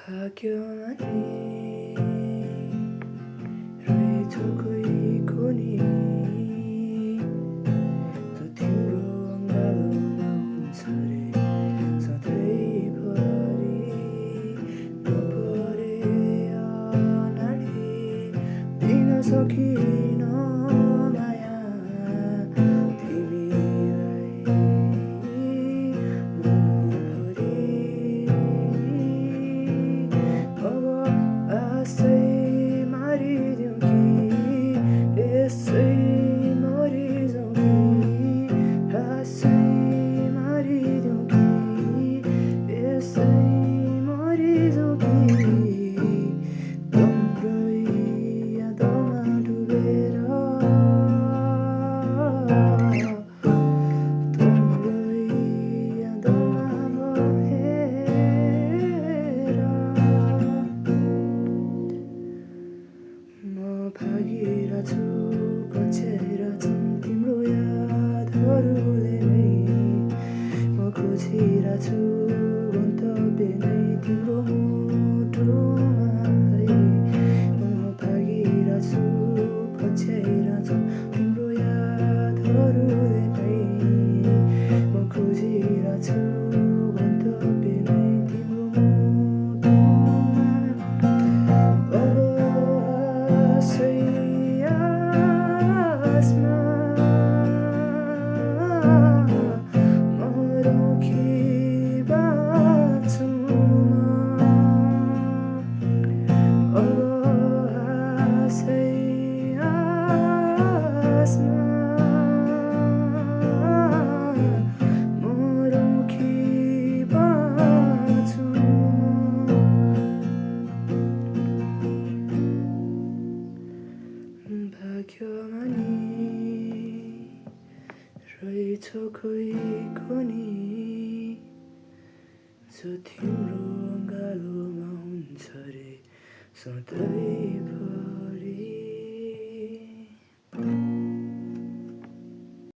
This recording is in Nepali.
भाग्यमानी रहेछ कोही कोनी जो तिम्रो अँगालोमा हुन्छ रे सधैँभरि नपरे अनाडी दिन सकिन माया तिमीलाई मनभरि अब आशै मारिदेऊ कि यसै मरिजाऊ कि आशै मारिदेऊ कि यसै मरिजाऊ कि तिम्रै यादमा डुबेर तिम्रै यादमा बहेर म भागिरहेछु पछ्याइरहेछु तिम्रो यादहरूले नै म खोजिरहेछु गन्तव्य नै तिम्रो मुटुमा है म भागिरहेछु पछ्याइरहेछु तिम्रो यादहरूले नै म खोजिरहेछु गन्तव्य नै तिम्रो मुटुमा आशै आसमा मरौँ कि बाँचौँ आशै आसमा मरौँ कि बाँचौँ भाग्यमानी रहेछ कोही कोनी जो तिम्रो अँगालोमा हुन्छ रे सधैँभरि